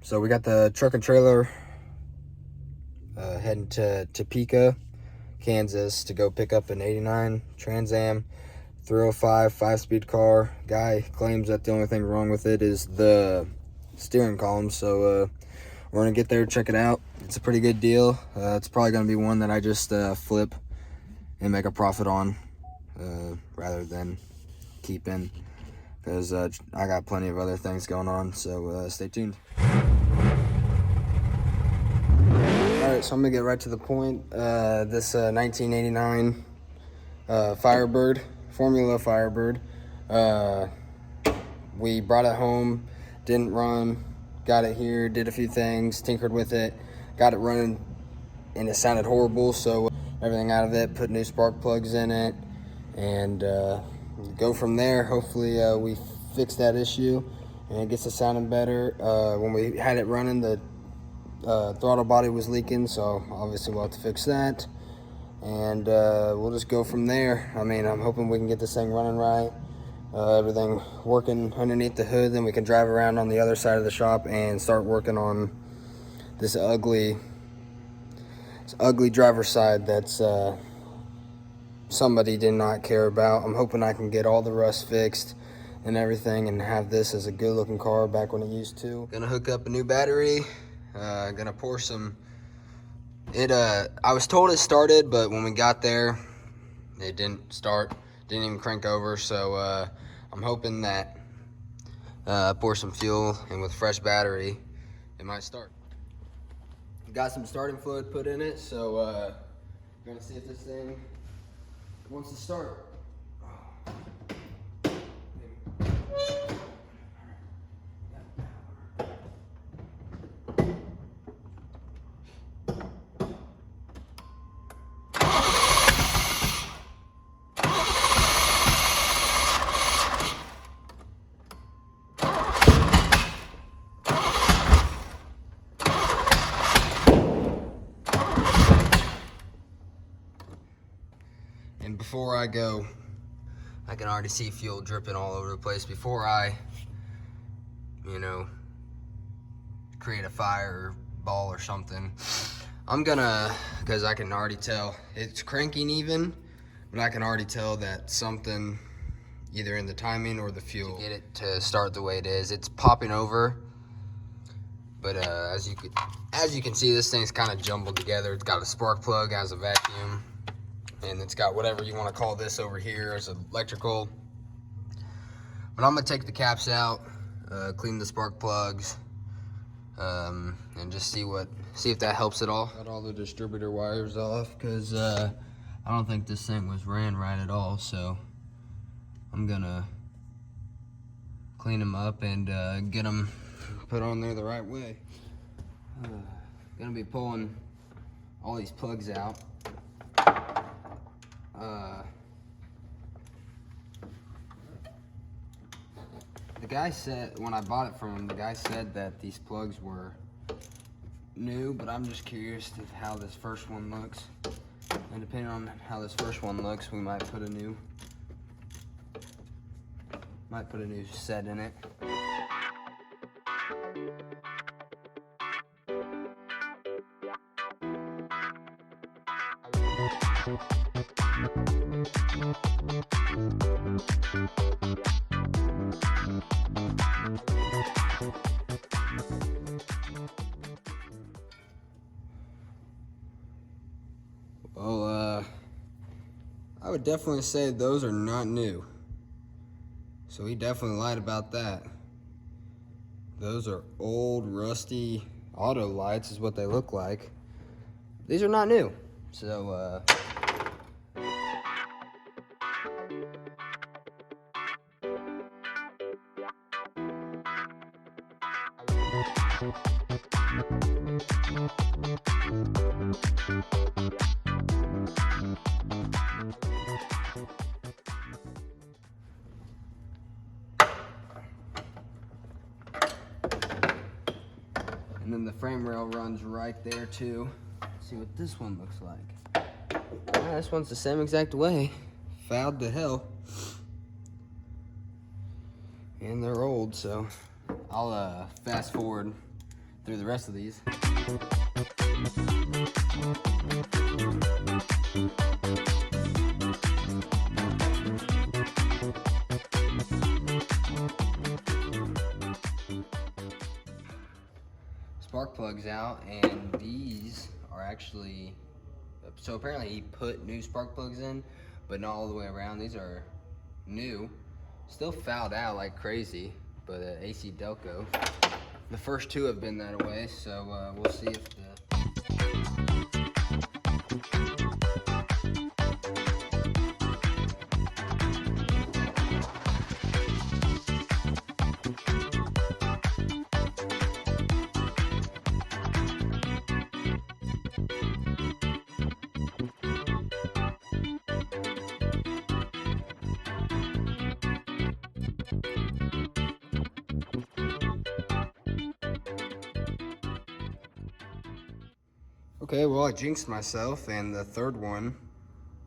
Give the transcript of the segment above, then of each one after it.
So we got the truck and trailer heading to Topeka, Kansas to go pick up an 89 Trans Am 305 5-speed car. Guy claims that the only thing wrong with it is the steering column. So we're gonna get there, check it out. It's a pretty good deal. It's probably gonna be one that I just flip and make a profit on rather than keeping, because I got plenty of other things going on. So stay tuned. Alright, so I'm gonna get right to the point. This 1989 Firebird, Formula Firebird. We brought it home, didn't run, got it here, did a few things, tinkered with it, got it running, and it sounded horrible. So everything out of it, put new spark plugs in it, and go from there. Hopefully we fix that issue and it gets it sounding better. When we had it running, the throttle body was leaking, so obviously we'll have to fix that, and we'll just go from there. I mean, I'm hoping we can get this thing running right, everything working underneath the hood, then we can drive around on the other side of the shop and start working on this ugly driver's side that's somebody did not care about. I'm hoping I can get all the rust fixed and everything and have this as a good looking car back when it used to. Gonna hook up a new battery. Gonna pour some. I was told it started, but when we got there, it didn't start. Didn't even crank over. So I'm hoping that pour some fuel, and with fresh battery, it might start. Got some starting fluid put in it, so gonna see if this thing wants to start. And before I go, I can already see fuel dripping all over the place. Before I, create a fireball or something, I'm gonna, because I can already tell it's cranking even, but I can already tell that something, either in the timing or the fuel, to get it to start the way it is. It's popping over, but as you can see, this thing's kind of jumbled together. It's got a spark plug, has a vacuum, and it's got whatever you want to call this over here as electrical. But I'm gonna take the caps out, clean the spark plugs, and just see if that helps at all. Got all the distributor wires off, because I don't think this thing was ran right at all. So I'm gonna clean them up and get them put on there the right way. Gonna be pulling all these plugs out. The guy said, when I bought it from him, the guy said that these plugs were new, but I'm just curious to how this first one looks. And depending on how this first one looks, we might put a new set in it. Well, I would definitely say those are not new. So he definitely lied about that. Those are old, rusty auto lights is what they look like. These are not new. So, and then the frame rail runs right there too. Let's see what this one looks like. Yeah, this one's the same exact way. Fouled to hell. And they're old, so I'll fast forward through the rest of these. Spark plugs out, and these are actually, so apparently he put new spark plugs in, but not all the way around. These are new, still fouled out like crazy, but AC Delco. The first two have been that way, so we'll see if the Okay, well, I jinxed myself, and the third one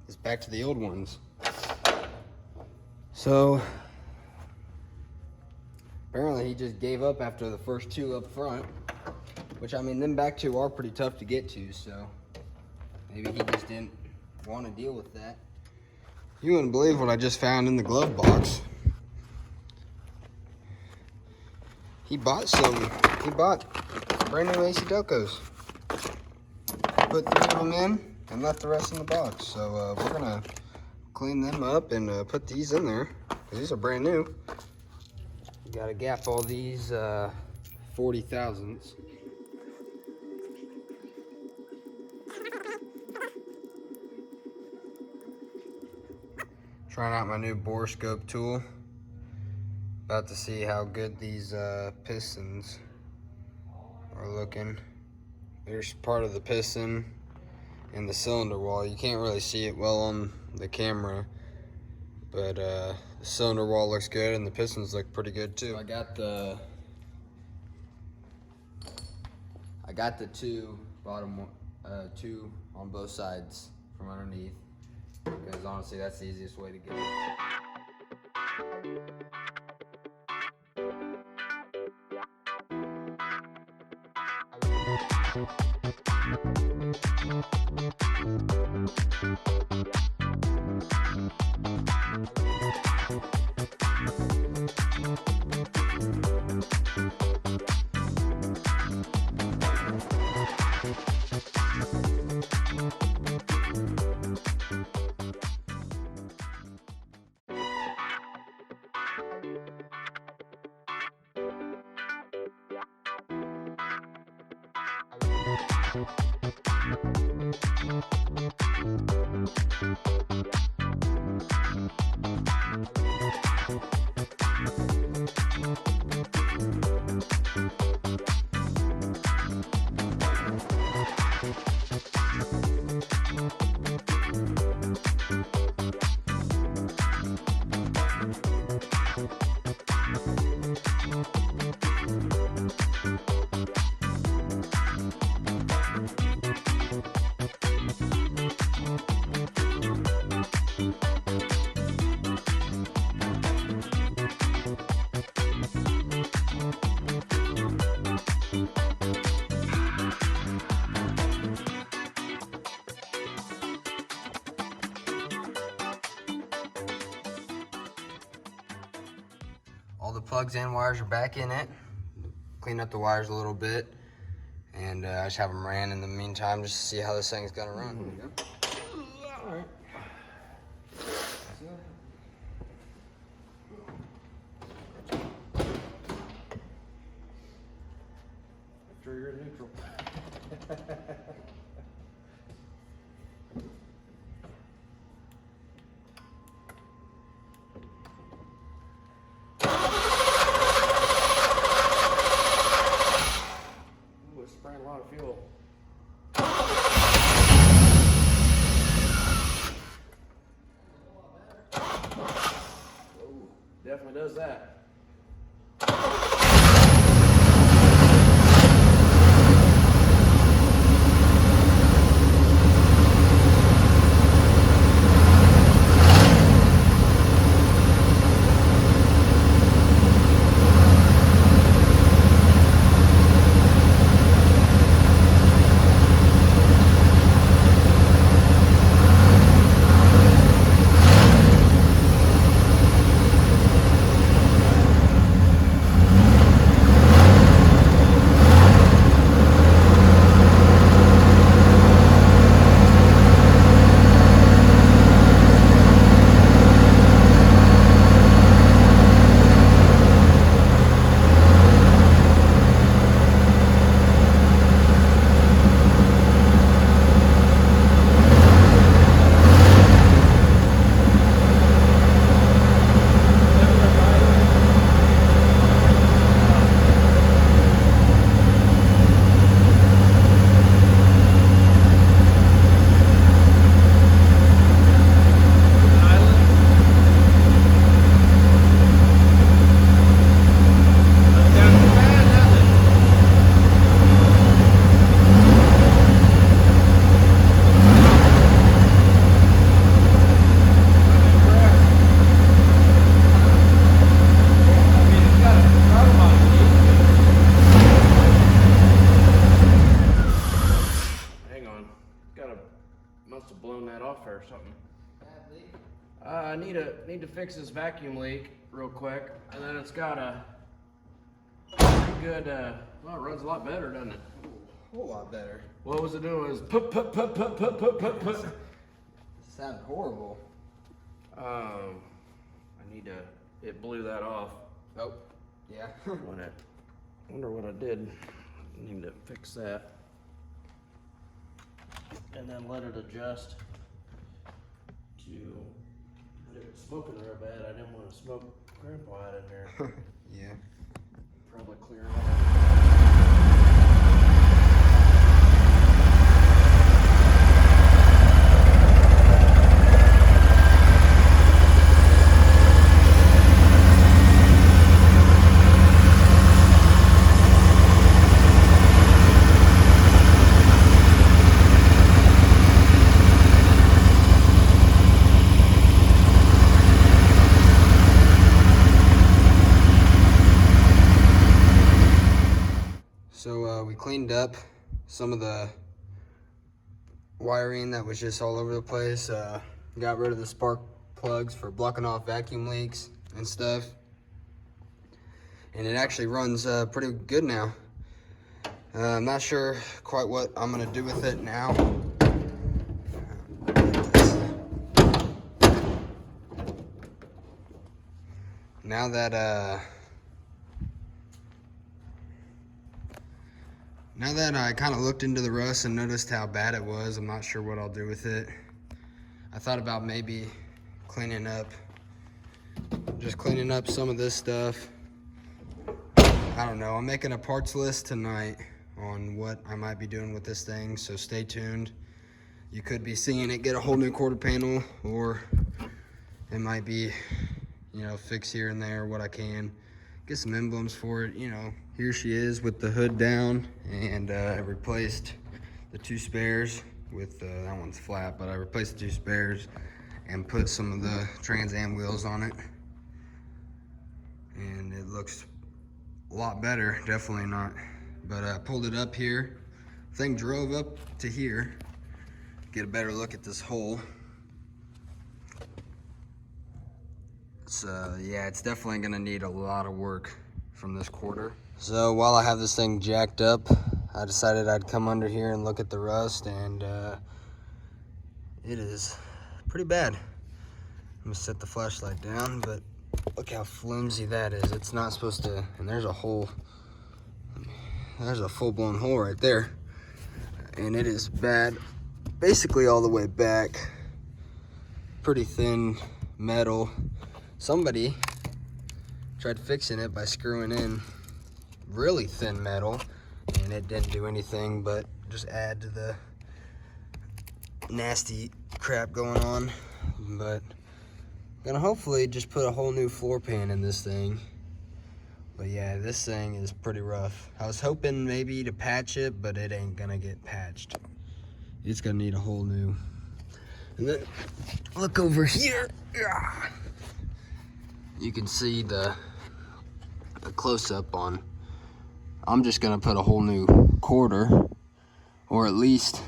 is back to the old ones. So, apparently he just gave up after the first two up front, which, I mean, them back two are pretty tough to get to, so maybe he just didn't want to deal with that. You wouldn't believe what I just found in the glove box. He bought brand new AC Delcos. Put 3 of them in and left the rest in the box. So we're gonna clean them up and put these in there, because these are brand new. You gotta gap all these 40,000s. Trying out my new bore scope tool. About to see how good these pistons are looking. There's part of the piston and the cylinder wall. You can't really see it well on the camera, but the cylinder wall looks good and the pistons look pretty good too. I got the two two on both sides from underneath, because honestly that's the easiest way to get it. All the plugs and wires are back in it. Clean up the wires a little bit, and I just have them ran in the meantime just to see how this thing's gonna run. There we go. All right. After you're neutral. Spraying a lot of fuel. Ooh, definitely does that. off or something. I need to fix this vacuum leak real quick, and then it's got a pretty good. Well, it runs a lot better, doesn't it? A whole lot better. What was it doing? It was put. It sounded horrible. I need to. It blew that off. Oh, yeah. Wonder what I did. Need to fix that, and then let it adjust to. It was smoking real bad. I didn't want to smoke grandpa out in there. Yeah. Probably clear it out. So we cleaned up some of the wiring that was just all over the place. Got rid of the spark plugs for blocking off vacuum leaks and stuff. And it actually runs pretty good now. I'm not sure quite what I'm gonna do with it now. Now that I kind of looked into the rust and noticed how bad it was, I'm not sure what I'll do with it. I thought about maybe just cleaning up some of this stuff. I don't know, I'm making a parts list tonight on what I might be doing with this thing, so stay tuned. You could be seeing it get a whole new quarter panel, or it might be, you know, fix here and there what I can. Get some emblems for it, you know. Here she is with the hood down, and I replaced the two spares with, that one's flat, but I replaced the two spares and put some of the Trans Am wheels on it. And it looks a lot better, definitely not. But I pulled it up here. Thing drove up to here. Get a better look at this hole. So yeah, it's definitely gonna need a lot of work from this quarter. So while I have this thing jacked up, I decided I'd come under here and look at the rust, and it is pretty bad. I'm gonna set the flashlight down, but look how flimsy that is. It's not supposed to, and there's a hole. There's a full-blown hole right there. And it is bad, basically all the way back. Pretty thin metal. Somebody tried fixing it by screwing in really thin metal, and it didn't do anything but just add to the nasty crap going on. But I'm gonna hopefully just put a whole new floor pan in this thing. But yeah, this thing is pretty rough. I was hoping maybe to patch it, but it ain't gonna get patched. It's gonna need a whole new. And then look over here. You can see the close-up on. I'm just gonna put a whole new quarter, or at least,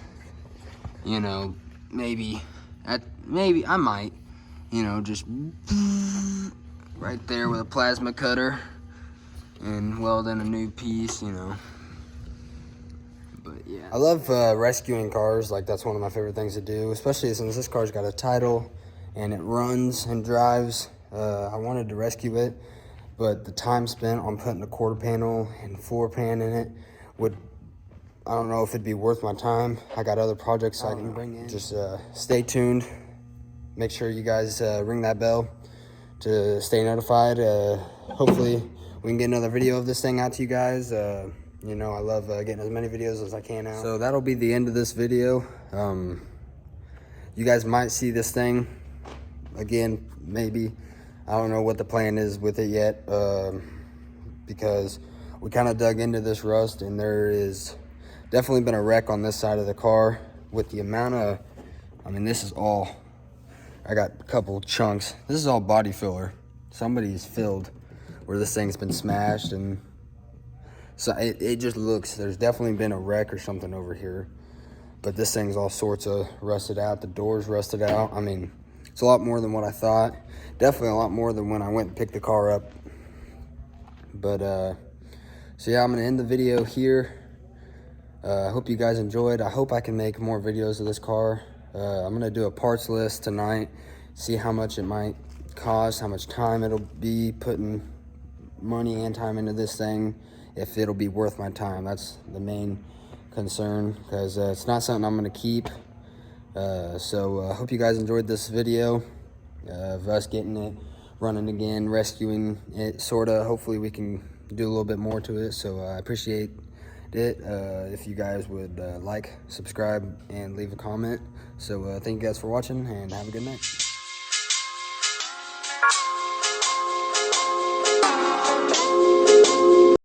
you know, maybe I might, you know, just right there with a plasma cutter and weld in a new piece, you know. But yeah, I love rescuing cars. Like, that's one of my favorite things to do, especially since this car's got a title and it runs and drives. I wanted to rescue it, but the time spent on putting a quarter panel and floor pan in it would, I don't know if it'd be worth my time. I got other projects I can bring in. Just stay tuned. Make sure you guys ring that bell to stay notified. Hopefully we can get another video of this thing out to you guys. You know, I love getting as many videos as I can out. So that'll be the end of this video. You guys might see this thing again, maybe. I don't know what the plan is with it yet, because we kind of dug into this rust, and there is definitely been a wreck on this side of the car with the amount of, I mean, this is all, I got a couple chunks. This is all body filler. Somebody's filled where this thing's been smashed, and so it just looks, there's definitely been a wreck or something over here. But this thing's all sorts of rusted out. The door's rusted out. I mean, it's a lot more than what I thought. Definitely a lot more than when I went and picked the car up. But, so yeah, I'm going to end the video here. I hope you guys enjoyed. I hope I can make more videos of this car. I'm going to do a parts list tonight, see how much it might cost, how much time it'll be putting money and time into this thing, if it'll be worth my time. That's the main concern, because it's not something I'm going to keep. So I hope you guys enjoyed this video of us getting it running again, rescuing it, sort of. Hopefully we can do a little bit more to it. So I appreciate it if you guys would like, subscribe, and leave a comment. So thank you guys for watching, and have a good night.